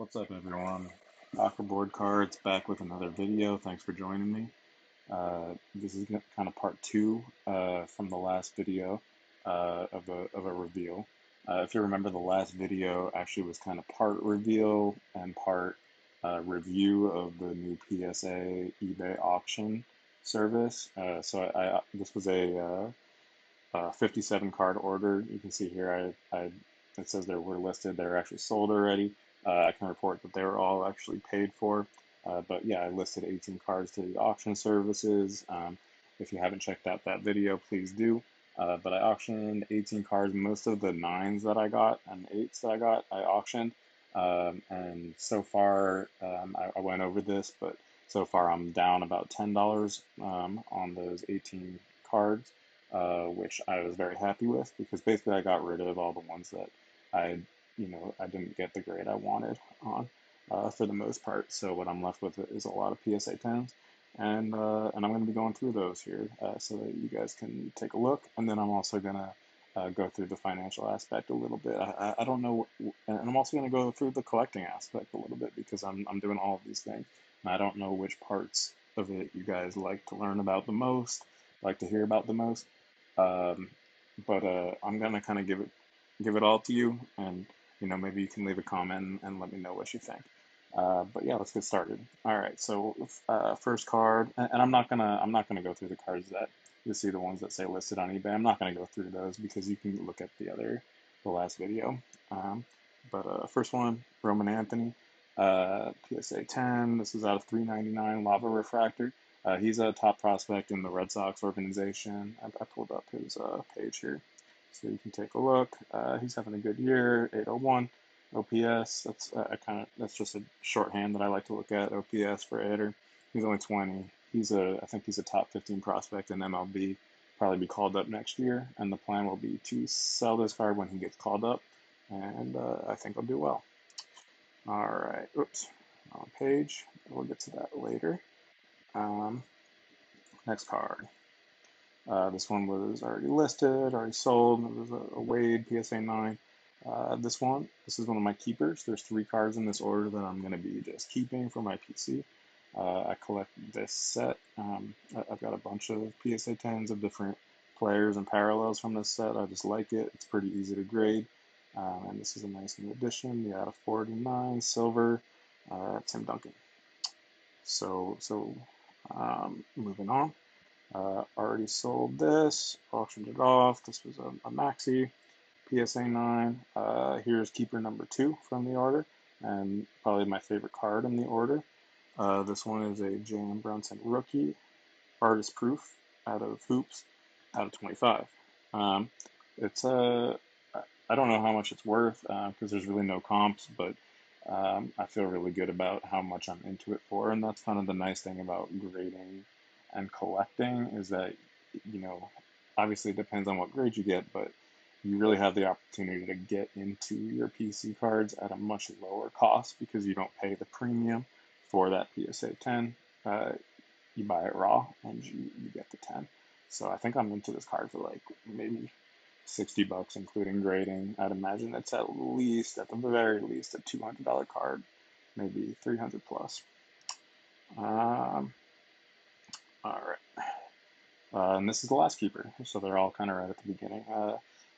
What's up, everyone? Board Cards back with another video. Thanks for joining me. This is kind of part two from the last video of a reveal. If you remember, the last video actually was kind of part reveal and part review of the new PSA eBay auction service. This was a 57 card order. You can see here it says they were listed. They're actually sold already. I can report that they were all actually paid for. But yeah, I listed 18 cards to the auction services. If you haven't checked out that video, please do. But I auctioned 18 cards. Most of the 9s that I got and 8s that I got, I auctioned. And so far, I went over this, but so far I'm down about $10 on those 18 cards, which I was very happy with because basically I got rid of all the ones that I, I didn't get the grade I wanted on for the most part. So what I'm left with is a lot of PSA 10s, and I'm going to be going through those here so that you guys can take a look, and then I'm also going to go through the financial aspect a little bit. I don't know, and I'm also going to go through the collecting aspect a little bit because I'm doing all of these things, and I don't know which parts of it you guys like to learn about the most, like to hear about the most. Um, but I'm gonna kind of give it all to you, and maybe you can leave a comment and let me know what you think. But yeah, let's get started. All right, so first card, and I'm not gonna go through the cards that you see, the ones that say listed on eBay. I'm not gonna go through those because you can look at the last video. Um, but first one, Roman Anthony, PSA 10. This is out of 399 Lava Refractor. He's a top prospect in the Red Sox organization. I pulled up his page here, so you can take a look. He's having a good year. 801 OPS. That's just a shorthand that I like to look at. OPS for a hitter. He's only 20. I think he's a top 15 prospect in MLB. Probably be called up next year, and the plan will be to sell this card when he gets called up, and I think he'll do well. All right. Oops. Wrong page. We'll get to that later. Um, Next card. This one was already listed, already sold. It was a Wade PSA 9. This is one of my keepers. There's 3 cards in this order that I'm going to be just keeping for my PC. I collect this set. I've got a bunch of PSA 10s of different players and parallels from this set. I just like it. It's pretty easy to grade. And this is a nice new addition. The out of 49 silver, Tim Duncan. So moving on. Already sold this, auctioned it off. This was a maxi PSA 9. Here's keeper number 2 from the order, and probably my favorite card in the order. This one is a Jalen Brunson rookie, artist proof out of Hoops, out of 25. It's I don't know how much it's worth because there's really no comps, but I feel really good about how much I'm into it for, and that's kind of the nice thing about grading and collecting is that, you know, obviously it depends on what grade you get, but you really have the opportunity to get into your PC cards at a much lower cost because you don't pay the premium for that PSA 10. You buy it raw and you get the 10. So I think I'm into this card for like maybe $60 including grading. I'd imagine it's at least, at the very least, a $200 card, maybe 300 plus. Um, all right. And this is the last keeper, so they're all kind of right at the beginning.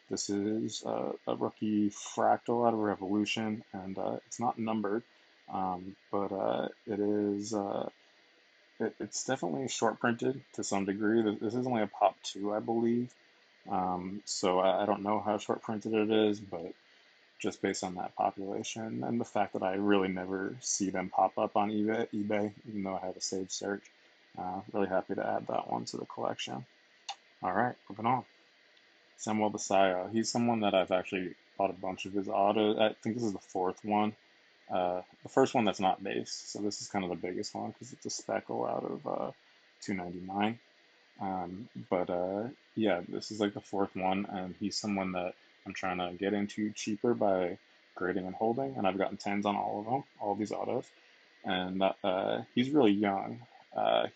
This is a rookie fractal out of Revolution, and it's not numbered, but it's definitely short printed to some degree. This is only a pop 2, I believe. So I don't know how short printed it is, but just based on that population and the fact that I really never see them pop up on eBay, even though I have a saved search, really happy to add that one to the collection. All right, moving on. Samuel Desai. He's someone that I've actually bought a bunch of his autos. I think this is the 4th one. The first one that's not base, so this is kind of the biggest one because it's a speckle out of 299. But yeah, this is like the 4th one, and he's someone that I'm trying to get into cheaper by grading and holding, and I've gotten 10s on all of them, all these autos, and he's really young.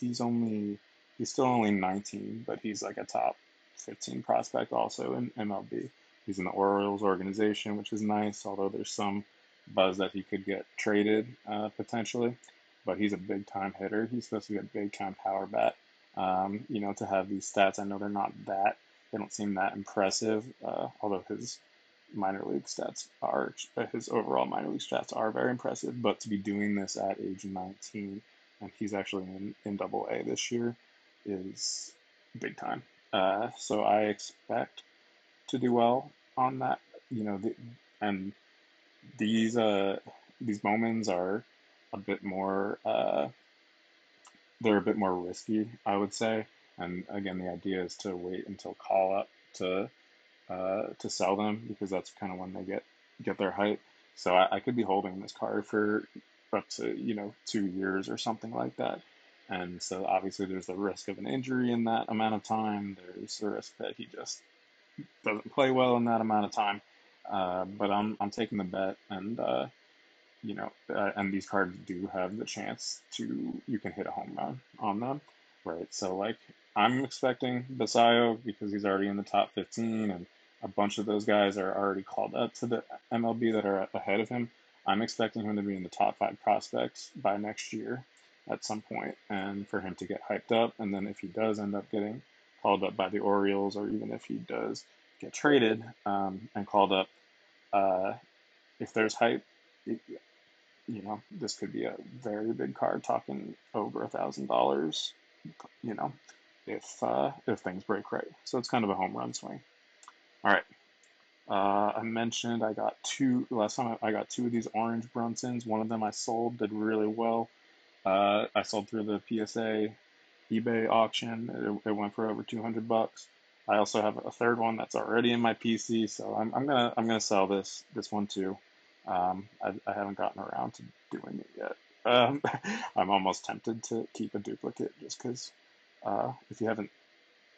He's still only 19, but he's like a top 15 prospect also in MLB. He's in the Orioles organization, which is nice, although there's some buzz that he could get traded potentially, but he's a big time hitter. He's supposed to be a big time power bat. To have these stats, I know they don't seem that impressive, although his overall minor league stats are very impressive. But to be doing this at age 19, and he's actually in Double A this year, is big time. So I expect to do well on that. And these moments are a bit more they're a bit more risky, I would say. And again, the idea is to wait until call up to sell them, because that's kind of when they get their height. So I could be holding this card for up to 2 years or something like that. And so obviously there's the risk of an injury in that amount of time. There's the risk that he just doesn't play well in that amount of time. But I'm taking the bet, and these cards do have the chance to you can hit a home run on them, right? So like I'm expecting Basayo because he's already in the top 15, and a bunch of those guys are already called up to the MLB that are ahead of him. I'm expecting him to be in the top 5 prospects by next year at some point, and for him to get hyped up. And then if he does end up getting called up by the Orioles, or even if he does get traded and called up, uh, if there's hype, this could be a very big card, talking over $1,000, you know, if things break right. So it's kind of a home run swing. All right. I mentioned I got two last time. I got two of these orange Brunsons. One of them I sold, did really well. I sold through the PSA eBay auction. It went for over $200. I also have a third one that's already in my PC, so I'm gonna sell this one too. I haven't gotten around to doing it yet. I'm almost tempted to keep a duplicate just because, if you haven't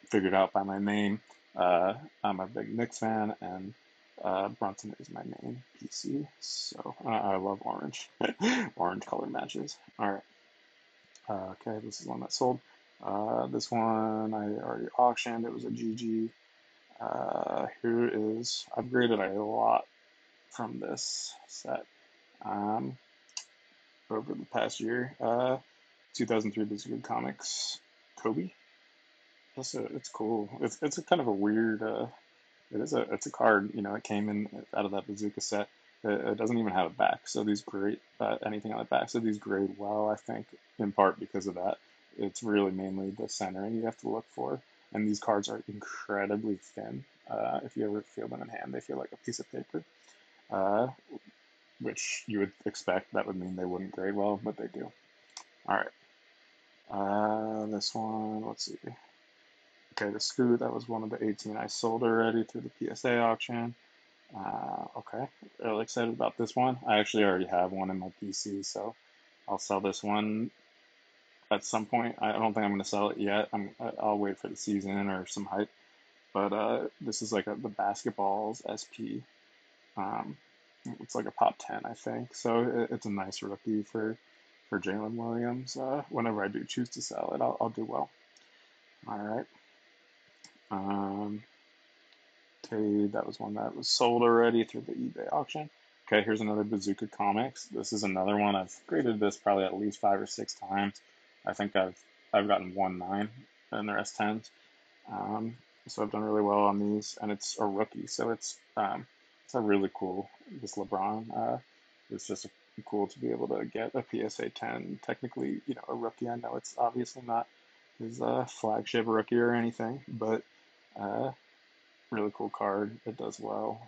figured out by my name, I'm a big Knicks fan, and Brunson is my main PC. So I love orange, orange color matches. All right. Okay, this is one that sold. This one I already auctioned. It was a GG. Here is, I've graded a lot from this set over the past year. 2003 Bazooka Comics Kobe. It's cool. It's a kind of a weird. It's a card. It came in out of that Bazooka set. It doesn't even have a back, so these grade anything on the back. So these grade well, I think, in part because of that. It's really mainly the centering you have to look for, and these cards are incredibly thin. If you ever feel them in hand, they feel like a piece of paper, uh, which you would expect that would mean they wouldn't grade well, but they do. All right. This one, let's see. Okay, the Scoot, that was one of the 18 I sold already through the PSA auction. Okay, really excited about this one. I actually already have one in my PC, so I'll sell this one at some point. I don't think I'm going to sell it yet. I'll wait for the season or some hype. But this is like the basketballs SP. Um, it's like a top 10, I think. So it's a nice rookie for Jalen Williams. Whenever I do choose to sell it, I'll do well. All right. Um, okay, that was one that was sold already through the eBay auction. Okay, here's another Bazooka Comics. This is another one. I've graded this probably at least 5 or 6 times. I think I've gotten 1.9 and the rest 10s. So I've done really well on these, and it's a rookie, so it's a really cool. This LeBron, it's just cool to be able to get a PSA 10. Technically, a rookie. I know it's obviously not his flagship rookie or anything, but uh, really cool card. It does well,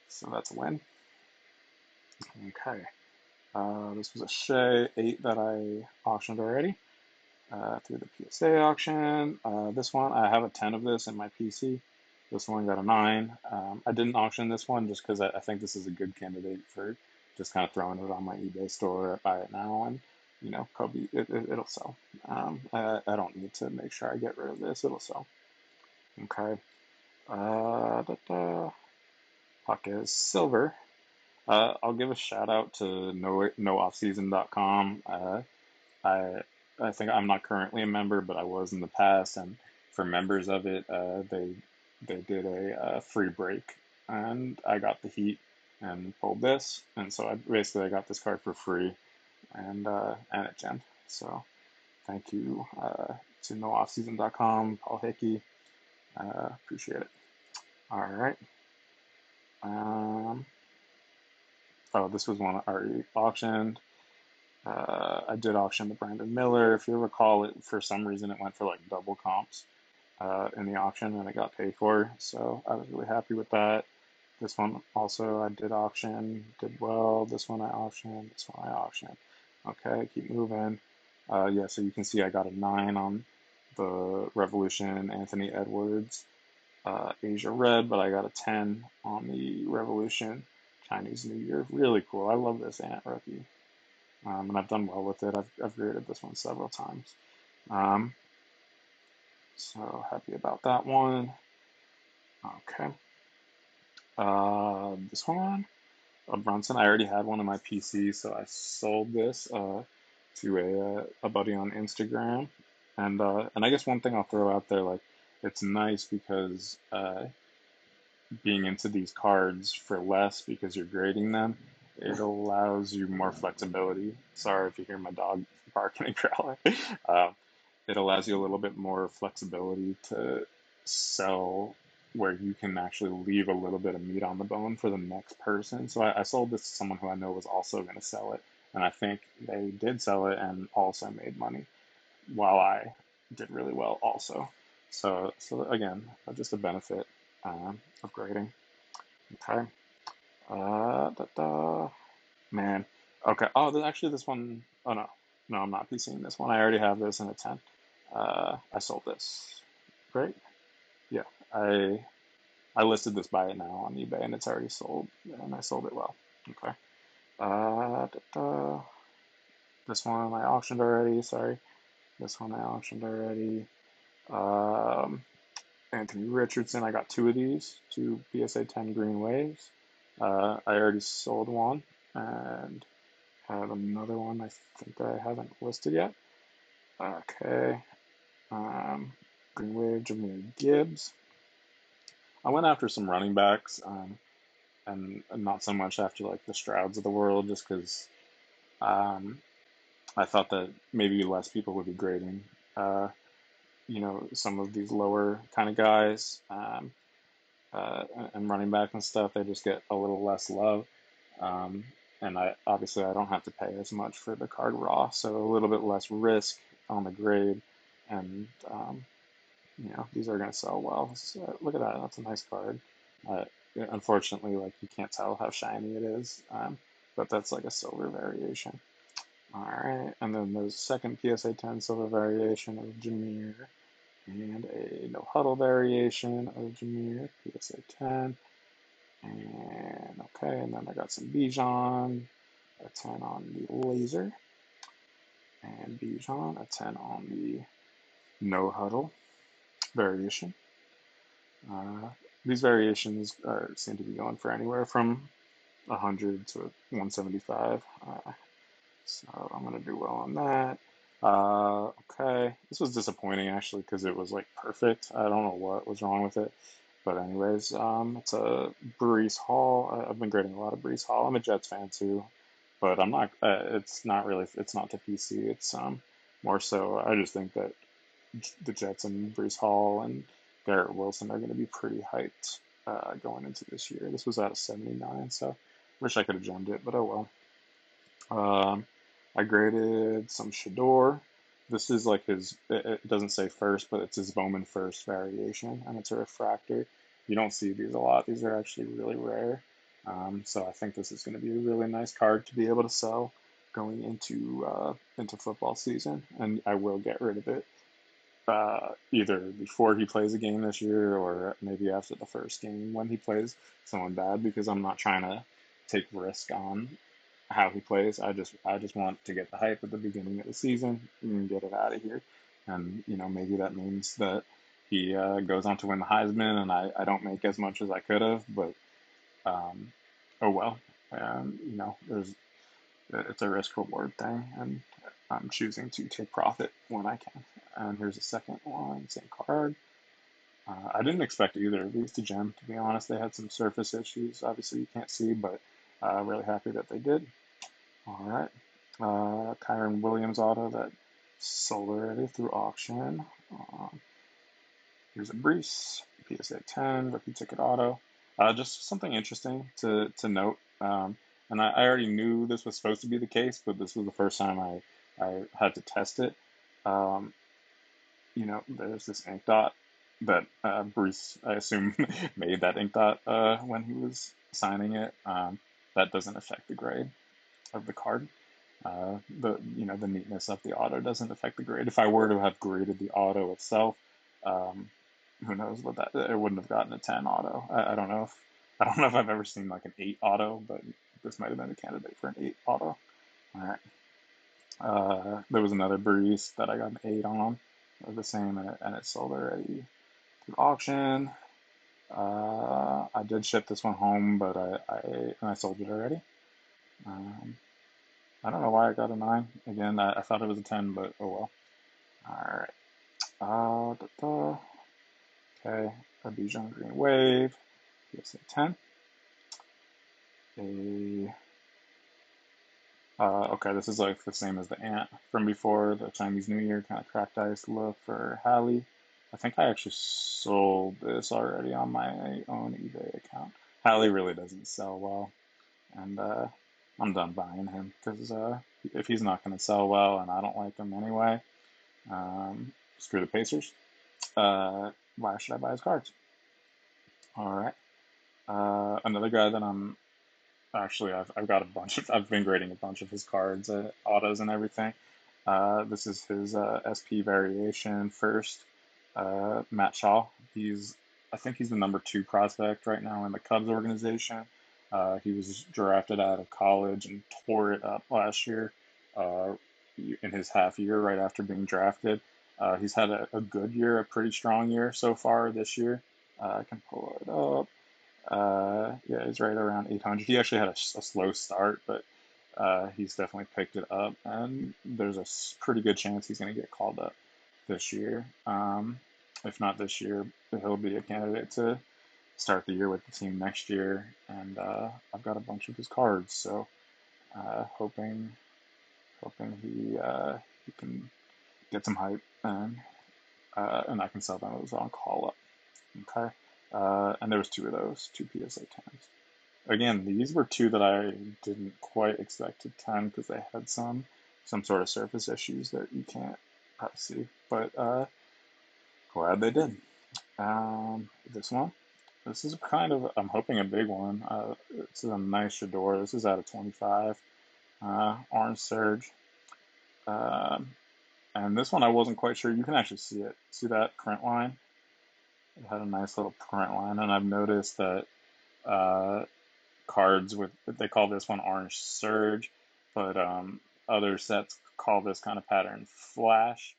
so that's a win. Okay, this was a Shea 8 that I auctioned already through the PSA auction. This one, I have a 10 of this in my PC. This one got a 9. I didn't auction this one just because I think this is a good candidate for just kind of throwing it on my eBay store, buy it now, and Kobe, it'll sell. I don't need to make sure I get rid of this. It'll sell. Okay. Puck is silver. I'll give a shout out to nooffseason.com. I I think I'm not currently a member, but I was in the past, and for members of it, they did a free break, and I got the heat. and pulled this, and so I got this card for free, and it jammed. So thank you to nooffseason.com, Paul Hickey. Appreciate it. All right. Um, oh, this was one I already auctioned. I did auction the Brandon Miller. If you recall, it for some reason it went for like double comps in the auction, and it got paid for. So I was really happy with that. This one also I did auction, did well. This one I auctioned. This one I auctioned. Okay, keep moving. Yeah, so you can see I got a 9 on the Revolution Anthony Edwards Asia Red, but I got a 10 on the Revolution Chinese New Year. Really cool. I love this ant rookie. And I've done well with it. I've graded this one several times. Um, so happy about that one. Okay. This one, a Brunson. I already had one in my PC, so I sold this to a buddy on Instagram. And I guess one thing I'll throw out there, like, it's nice because being into these cards for less because you're grading them, it allows you more flexibility. Sorry if you hear my dog barking and growling. Uh, it allows you a little bit more flexibility to sell where you can actually leave a little bit of meat on the bone for the next person. So I sold this to someone who I know was also going to sell it. And I think they did sell it and also made money while I did really well also. So again, just a benefit of grading. Okay. Da, da. Man. Okay. Oh, actually, this one. Oh no, no, I'm not PCing this one. I already have this in a 10. I sold this. Great. Yeah. I listed this buy it now on eBay, and it's already sold, and I sold it well. Okay. Da, da. This one I auctioned already. Sorry. This one I auctioned already. Um, Anthony Richardson. I got 2 of these, 2 PSA 10 green waves. I already sold one, and have another one I think I haven't listed yet. Okay. Um, Green Wave, Jameer Gibbs. I went after some running backs, and not so much after like the Strouds of the world, just because um, I thought that maybe less people would be grading, uh, some of these lower kind of guys, and running back and stuff. They just get a little less love. Um, and I don't have to pay as much for the card raw, so a little bit less risk on the grade, and these are going to sell well. So, look at that, that's a nice card. Uh, Unfortunately, like you can't tell how shiny it is, but that's like a silver variation. All right, and then there's a second PSA 10 silver variation of Jameer, and a no huddle variation of Jameer PSA 10. And okay, and then I got some Bijan, a 10 on the laser, and Bijan, a 10 on the no huddle variation. These variations seem to be going for anywhere from 100 to 175. So I'm going to do well on that. Okay, this was disappointing actually because it was like perfect. I don't know what was wrong with it. But anyways, it's a Brees Hall. I've been grading a lot of Brees Hall. I'm a Jets fan too, but I'm not. It's not really. It's not to PC. It's more so. I just think that the Jets and Brees Hall and Garrett Wilson are going to be pretty hyped going into this year. This was at a 79, so wish I could have gemmed it, but oh well. I graded some Shador. This is like it doesn't say first, but it's his Bowman first variation, and it's a refractor. You don't see these a lot. These are actually really rare. So I think this is going to be a really nice card to be able to sell going into football season, and I will get rid of it either before he plays a game this year or maybe after the first game when he plays someone bad, because I'm not trying to take risk on how he plays. I just want to get the hype at the beginning of the season and get it out of here. And maybe that means that he goes on to win the Heisman, and I don't make as much as I could have, but oh well. There's it's a risk reward thing, and I'm choosing to take profit when I can. And here's a second one, same card. I didn't expect either of these to gem, to be honest. They had some surface issues, obviously you can't see, but really happy that they did. All right. Kyron Williams auto that sold already through auction. Here's a Brees, PSA 10, rookie ticket auto. Just something interesting to note. And I already knew this was supposed to be the case, but this was the first time I had to test it. Um, there's this ink dot that Bruce, I assume, made that ink dot when he was signing it. That doesn't affect the grade of the card. The neatness of the auto doesn't affect the grade. If I were to have graded the auto itself, um, who knows what that it wouldn't have gotten a 10 auto. I don't know if I've ever seen like an 8 auto, but this might have been a candidate for an 8 auto. All right. There was another Breeze that I got an 8 on, the same, and it sold already through auction. I did ship this one home, but I sold it already. Um, I don't know why I got a 9. Again, I thought it was a 10, but oh well. All right. Okay, a Bijan Green Wave. PSA 10. Okay, this is like the same as the ant from before, the Chinese New Year kind of cracked ice look for Hallie. I think I actually sold this already on my own eBay account. Hallie really doesn't sell well, and I'm done buying him because if he's not going to sell well and I don't like him anyway, screw the Pacers. Why should I buy his cards? All right. Another guy that I've got a bunch of, I've been grading a bunch of his cards, autos and everything. This is his SP variation first, Matt Shaw. I think he's the number 2 prospect right now in the Cubs organization. He was drafted out of college and tore it up last year in his half year right after being drafted. He's had a good year, a pretty strong year so far this year. I can pull it up. Yeah, he's right around 800. He actually had a slow start, but he's definitely picked it up, and there's a pretty good chance he's going to get called up this year. If not this year, he'll be a candidate to start the year with the team next year. And I've got a bunch of his cards, so hoping he can get some hype and I can sell those on call up. Okay. And there was 2 of those, 2 PSA 10s. Again, these were 2 that I didn't quite expect to 10 because they had some sort of surface issues that you can't see, but glad they did. This one, this is kind of, I'm hoping, a big one. It's a nice Shador. This is out of 25. Orange Surge. Um, and this one I wasn't quite sure. You can actually see it. See that print line? It had a nice little print line, and I've noticed that uh, cards with, they call this one Orange Surge, but other sets call this kind of pattern Flash.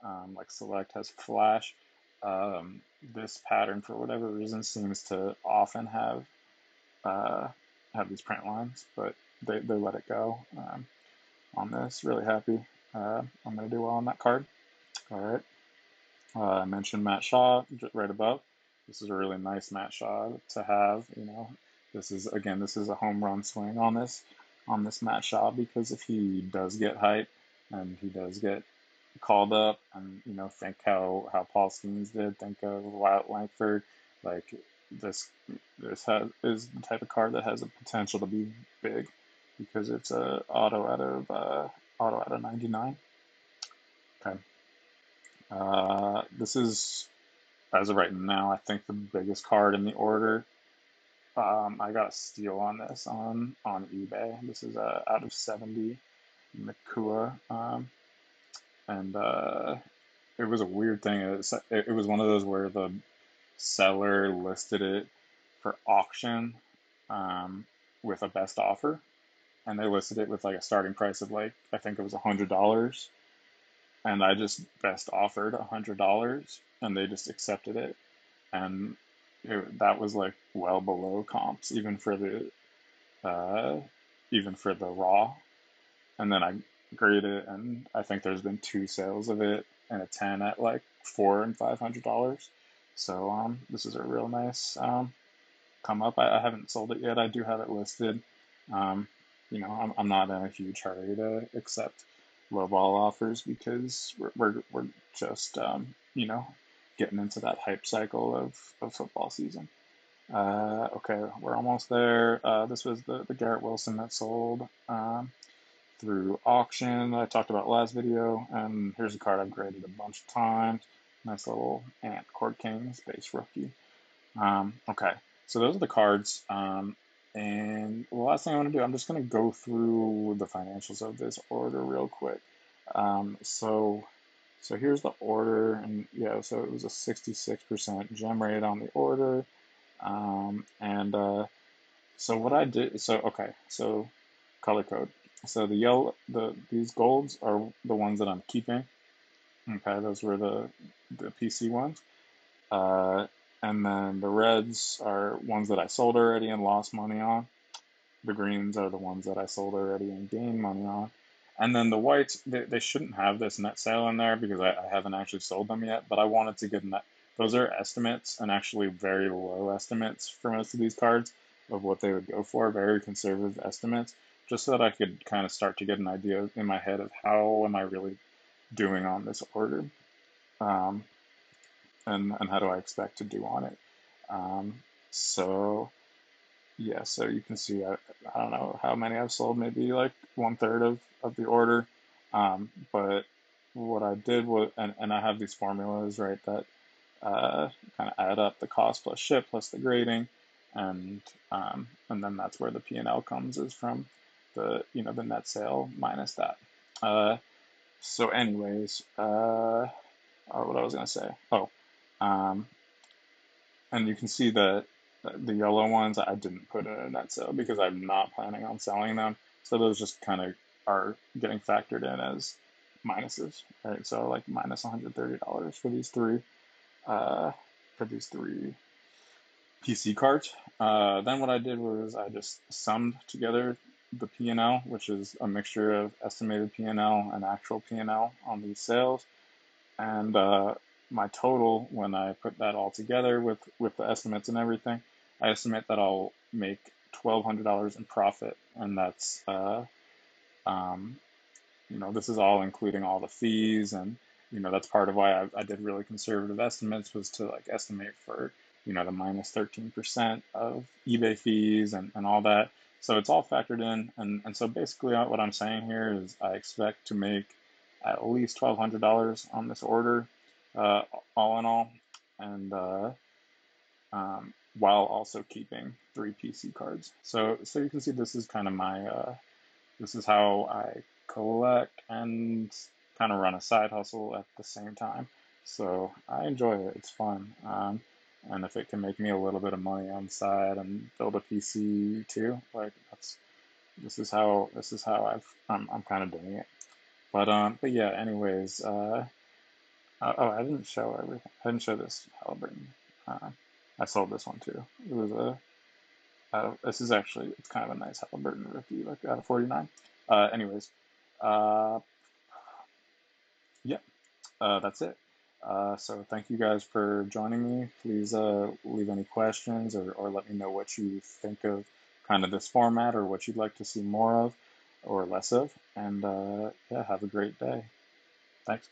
Like Select has Flash. This pattern, for whatever reason, seems to often uh, have these print lines, but they let it go on this. Really happy. I'm going to do well on that card. All right. I mentioned Matt Shaw right above. This is a really nice Matt Shaw to have. This is a home run swing on this Matt Shaw, because if he does get hype and he does get called up, and think how Paul Skeens did, think of Wyatt Langford, like is the type of card that has a potential to be big because it's a auto out of 99. Okay. This is, as of right now, I think the biggest card in the order. I got a steal on this on eBay. This is out of 70 Nakua, and it was a weird thing. It was one of those where the seller listed it for auction with a best offer, and they listed it with like a starting price of, like, I think it was $100, and I just best offered $100, and they just accepted it, and that was like well below comps, uh, even for the raw. And then I graded it, and I think there's been 2 sales of it and a 10 at like $400 and $500. So this is a real nice come up. I haven't sold it yet. I do have it listed. Um, I'm not in a huge hurry to accept lowball offers because we're just getting into that hype cycle of football season. Okay, we're almost there. This was the Garrett Wilson that sold through auction that I talked about last video, and here's a card I've graded a bunch of times. Nice little Ant Court King space rookie. Okay, so those are the cards. And the last thing I want to do, I'm just going to go through the financials of this order real quick. So here's the order, and yeah, so it was a 66% gem rate on the order. And so what I did, so okay, so color code. So these golds are the ones that I'm keeping. Okay, those were the PC ones. Uh, and then the reds are ones that I sold already and lost money on. The greens are the ones that I sold already and gained money on. And then the whites, they shouldn't have this net sale in there because I haven't actually sold them yet, but I wanted to get net. Those are estimates and actually very low estimates for most of these cards of what they would go for, very conservative estimates, just so that I could kind of start to get an idea in my head of how am I really doing on this order. Um, and how do I expect to do on it. Um, so yeah, so you can see I don't know how many I've sold, maybe like 1/3 of the order. But what I did was, and I have these formulas, right, that kind of add up the cost plus ship plus the grading, and then that's where the P&L comes, is from the net sale minus that. Uh, so anyways, what I was gonna say. Oh, um, and you can see that the yellow ones I didn't put in a net sale because I'm not planning on selling them. So those just kind of are getting factored in as minuses, right? So like minus $130 uh, for these three PC cards. Then what I did was I just summed together the P&L, which is a mixture of estimated P&L and actual P&L on these sales. And my total, when I put that all together with the estimates and everything, I estimate that I'll make $1,200 in profit, and that's um, this is all including all the fees, and that's part of why I did really conservative estimates, was to like estimate for the minus 13% of eBay fees and all that. So it's all factored in, and so basically what I'm saying here is I expect to make at least $1,200 on this order, uh, all in all, and while also keeping three PC cards. So you can see this is kind of my this is how I collect and kind of run a side hustle at the same time. So I enjoy it. It's fun. And if it can make me a little bit of money on the side and build a PC too, like this is how I'm kind of doing it. But yeah. Anyways, oh, I didn't show everything. I didn't show this Halliburton. Uh, I sold this one too. It was this is actually, it's kind of a nice Halliburton rookie, like out of 49. Anyways, uh, yeah, that's it. So thank you guys for joining me. Please leave any questions, or let me know what you think of kind of this format, or what you'd like to see more of or less of. And yeah, have a great day. Thanks.